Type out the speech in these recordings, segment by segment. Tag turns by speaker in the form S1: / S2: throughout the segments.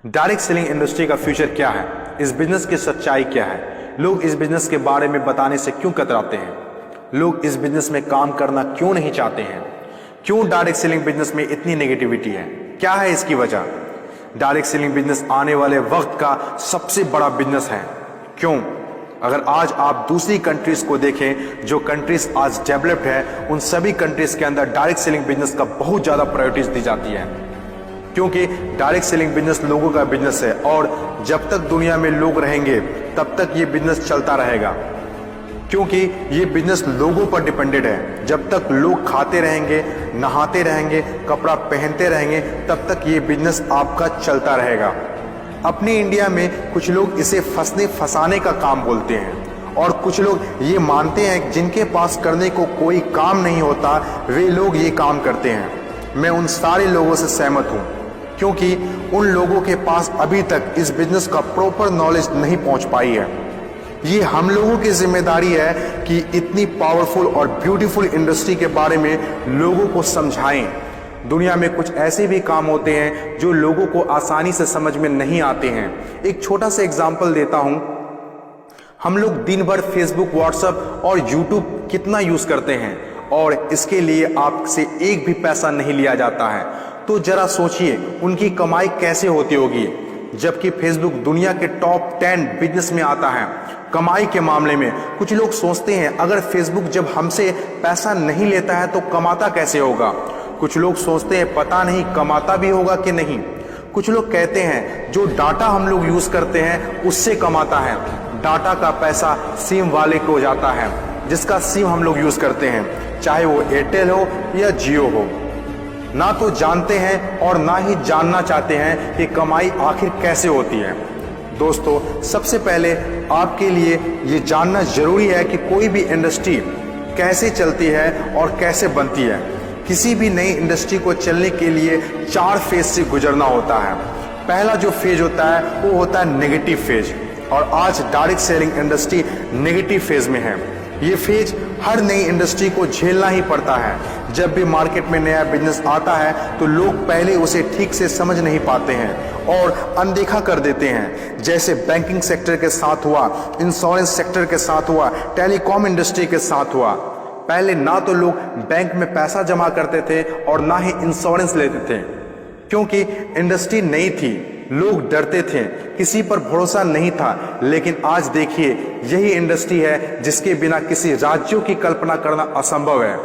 S1: Direct selling industry का future क्या है, इस बिजनेस की सच्चाई क्या है, लोग इस बिजनेस के बारे में बताने से क्यों कतराते हैं, लोग इस बिजनेस में काम करना क्यों नहीं चाहते हैं, क्यों डायरेक्ट सेलिंग बिजनेस में इतनी नेगेटिविटी है, क्या है इसकी वजह। डायरेक्ट सेलिंग बिजनेस आने वाले वक्त का सबसे बड़ा बिजनेस है। क्यों? अगर आज आप दूसरी कंट्रीज को देखें, जो कंट्रीज आज डेवलप्ड है, उन सभी कंट्रीज के अंदर डायरेक्ट सेलिंग बिजनेस का बहुत ज्यादा प्रायोरिटीज दी जाती है, क्योंकि डायरेक्ट सेलिंग बिजनेस लोगों का बिजनेस है और जब तक दुनिया में लोग रहेंगे तब तक ये बिजनेस चलता रहेगा, क्योंकि ये बिजनेस लोगों पर डिपेंडेड है। जब तक लोग खाते रहेंगे, नहाते रहेंगे, कपड़ा पहनते रहेंगे, तब तक ये बिजनेस आपका चलता रहेगा। अपने इंडिया में कुछ लोग इसे फंसने फंसाने का काम बोलते हैं और कुछ लोग ये मानते हैं जिनके पास करने को कोई काम नहीं होता वे लोग ये काम करते हैं। मैं उन सारे लोगों से सहमत हूँ, क्योंकि उन लोगों के पास अभी तक इस बिजनेस का प्रॉपर नॉलेज नहीं पहुंच पाई है। ये हम लोगों की जिम्मेदारी है कि इतनी पावरफुल और ब्यूटीफुल इंडस्ट्री के बारे में लोगों को समझाएं। दुनिया में कुछ ऐसे भी काम होते हैं जो लोगों को आसानी से समझ में नहीं आते हैं। एक छोटा सा एग्जांपल देता हूं। हम लोग दिन भर फेसबुक, व्हाट्सएप और यूट्यूब कितना यूज करते हैं और इसके लिए आपसे एक भी पैसा नहीं लिया जाता है। तो जरा सोचिए उनकी कमाई कैसे होती होगी, जबकि फेसबुक दुनिया के टॉप 10 बिजनेस में आता है कमाई के मामले में। कुछ लोग सोचते हैं अगर फेसबुक जब हमसे पैसा नहीं लेता है तो कमाता कैसे होगा। कुछ लोग सोचते हैं पता नहीं कमाता भी होगा कि नहीं। कुछ लोग कहते हैं जो डाटा हम लोग यूज करते हैं उससे कमाता है। डाटा का पैसा सिम वाले को जाता है, जिसका सिम हम लोग यूज करते हैं, चाहे वो एयरटेल हो या जियो हो। ना तो जानते हैं और ना ही जानना चाहते हैं कि कमाई आखिर कैसे होती है। दोस्तों, सबसे पहले आपके लिए ये जानना जरूरी है कि कोई भी इंडस्ट्री कैसे चलती है और कैसे बनती है। किसी भी नई इंडस्ट्री को चलने के लिए 4 फेज से गुजरना होता है। पहला जो फेज होता है वो होता है नेगेटिव फेज, और आज direct selling industry negative phase में है। ये फेज हर नई इंडस्ट्री को झेलना ही पड़ता है। जब भी मार्केट में नया बिजनेस आता है तो लोग पहले उसे ठीक से समझ नहीं पाते हैं और अनदेखा कर देते हैं, जैसे बैंकिंग सेक्टर के साथ हुआ, इंश्योरेंस सेक्टर के साथ हुआ, टेलीकॉम इंडस्ट्री के साथ हुआ। पहले ना तो लोग बैंक में पैसा जमा करते थे और ना ही इंश्योरेंस लेते थे, क्योंकि इंडस्ट्री नई थी, लोग डरते थे, किसी पर भरोसा नहीं था। लेकिन आज देखिए, यही इंडस्ट्री है जिसके बिना किसी राज्यों की कल्पना करना असंभव है।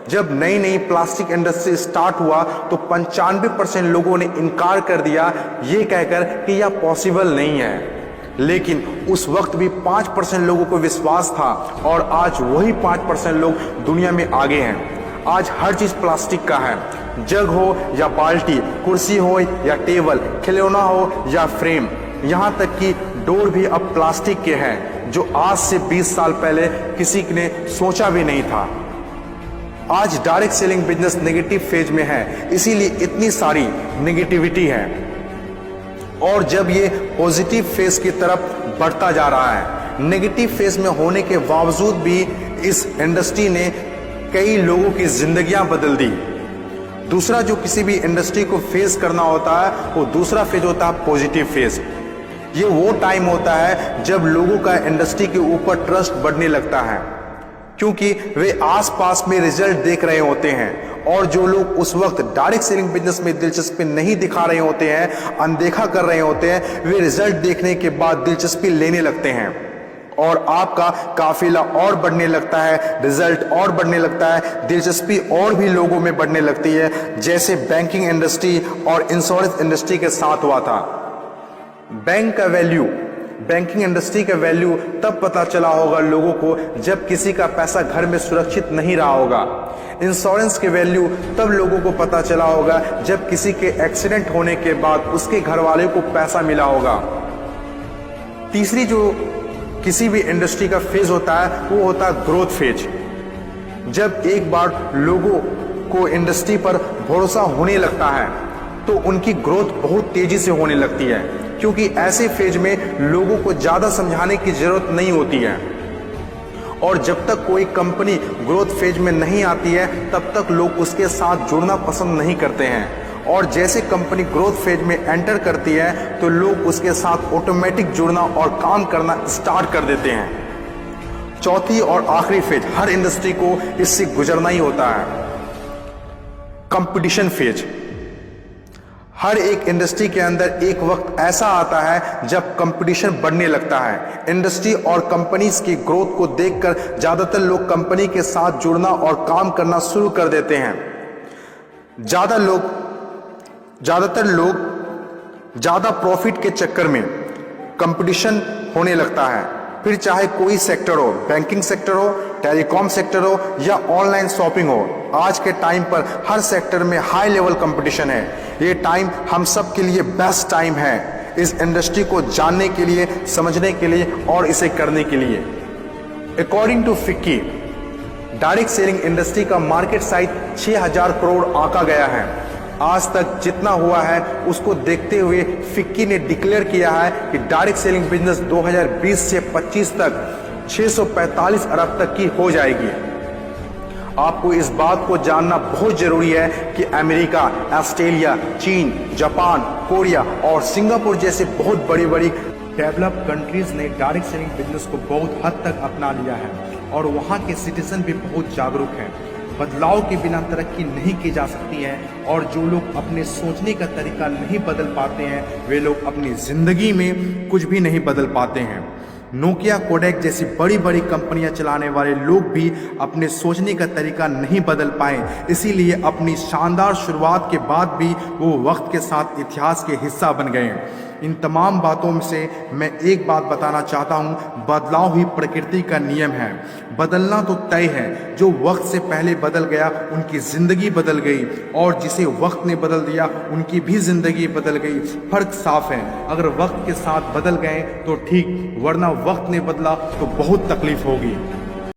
S1: जब नई नई प्लास्टिक इंडस्ट्री स्टार्ट हुआ तो 95% लोगों ने इनकार कर दिया, ये कहकर कि यह पॉसिबल नहीं है। लेकिन उस वक्त भी 5% लोगों को विश्वास था और आज वही 5% लोग दुनिया में आगे हैं। आज हर चीज प्लास्टिक का है, जग हो या बाल्टी, कुर्सी हो या टेबल, खिलौना हो या फ्रेम, यहाँ तक कि डोर भी अब प्लास्टिक के हैं, जो आज से 20 साल पहले किसी ने सोचा भी नहीं था। आज direct selling business negative phase में है, इसीलिए इतनी सारी नेगेटिविटी है। और जब ये पॉजिटिव फेज की तरफ बढ़ता जा रहा है, नेगेटिव फेज में होने के बावजूद भी इस इंडस्ट्री ने कई लोगों की जिंदगियां बदल दी। दूसरा जो किसी भी इंडस्ट्री को फेस करना होता है वो दूसरा फेज होता है पॉजिटिव फेज। ये वो टाइम होता है जब लोगों का इंडस्ट्री के ऊपर ट्रस्ट बढ़ने लगता है, क्योंकि वे आसपास में रिजल्ट देख रहे होते हैं। और जो लोग उस वक्त डायरेक्ट सेलिंग बिजनेस में दिलचस्पी नहीं दिखा रहे होते हैं, अनदेखा कर रहे होते हैं, वे रिजल्ट देखने के बाद दिलचस्पी लेने लगते हैं और आपका काफिला और बढ़ने लगता है, रिजल्ट और बढ़ने लगता है, दिलचस्पी और भी लोगों में बढ़ने लगती है, जैसे बैंकिंग इंडस्ट्री और इंश्योरेंस इंडस्ट्री के साथ हुआ था। बैंकिंग इंडस्ट्री का वैल्यू तब पता चला होगा लोगों को जब किसी का पैसा घर में सुरक्षित नहीं रहा होगा। इंश्योरेंस के वैल्यू तब लोगों को पता चला होगा जब किसी के एक्सीडेंट होने के बाद उसके घर वाले को पैसा मिला होगा। तीसरी जो किसी भी इंडस्ट्री का फेज होता है वो होता है ग्रोथ फेज। जब एक बार लोगों को इंडस्ट्री पर भरोसा होने लगता है तो उनकी ग्रोथ बहुत तेजी से होने लगती है, क्योंकि ऐसे फेज में लोगों को ज्यादा समझाने की जरूरत नहीं होती है। और जब तक कोई कंपनी ग्रोथ फेज में नहीं आती है तब तक लोग उसके साथ जुड़ना पसंद नहीं करते हैं और जैसे कंपनी ग्रोथ फेज में एंटर करती है तो लोग उसके साथ ऑटोमेटिक जुड़ना और काम करना स्टार्ट कर देते हैं। चौथी और आखिरी फेज, हर इंडस्ट्री को इससे गुजरना ही होता है, कंपटीशन फेज। हर एक इंडस्ट्री के अंदर एक वक्त ऐसा आता है जब कंपटीशन बढ़ने लगता है। इंडस्ट्री और कंपनीज की ग्रोथ को देखकर ज्यादातर लोग कंपनी के साथ जुड़ना और काम करना शुरू कर देते हैं। ज्यादातर लोग ज्यादा प्रॉफिट के चक्कर में कंपटीशन होने लगता है, फिर चाहे कोई सेक्टर हो, बैंकिंग सेक्टर हो, टेलीकॉम सेक्टर हो या ऑनलाइन शॉपिंग हो। आज के टाइम पर हर सेक्टर में हाई लेवल कंपटीशन है। ये टाइम हम सब के लिए बेस्ट टाइम है इस इंडस्ट्री को जानने के लिए, समझने के लिए और इसे करने के लिए। According to FICCI, direct selling industry का मार्केट साइज 6000 करोड़ आंका गया है। आज तक जितना हुआ है उसको देखते हुए फिक्की ने डिक्लेयर किया है कि डायरेक्ट सेलिंग बिजनेस 2020 से 25 तक 645 अरब तक की हो जाएगी। आपको इस बात को जानना बहुत जरूरी है कि अमेरिका, ऑस्ट्रेलिया, चीन, जापान, कोरिया और सिंगापुर जैसे बहुत बड़ी बड़ी डेवलप कंट्रीज ने डायरेक्ट सेलिंग बिजनेस को बहुत हद तक अपना लिया है और वहाँ के सिटीजन भी बहुत जागरूक हैं। बदलाव के बिना तरक्की नहीं की जा सकती है और जो लोग अपने सोचने का तरीका नहीं बदल पाते हैं वे लोग अपनी जिंदगी में कुछ भी नहीं बदल पाते हैं। नोकिया, कोडेक जैसी बड़ी बड़ी कंपनियां चलाने वाले लोग भी अपने सोचने का तरीका नहीं बदल पाए, इसीलिए अपनी शानदार शुरुआत के बाद भी वो वक्त के साथ इतिहास के हिस्सा बन गए। इन तमाम बातों से मैं एक बात बताना चाहता हूँ, बदलाव ही प्रकृति का नियम है। बदलना तो तय है, जो वक्त से पहले बदल गया उनकी ज़िंदगी बदल गई और जिसे वक्त ने बदल दिया उनकी भी ज़िंदगी बदल गई। फर्क साफ है, अगर वक्त के साथ बदल गए तो ठीक, वरना वक्त ने बदला तो बहुत तकलीफ होगी।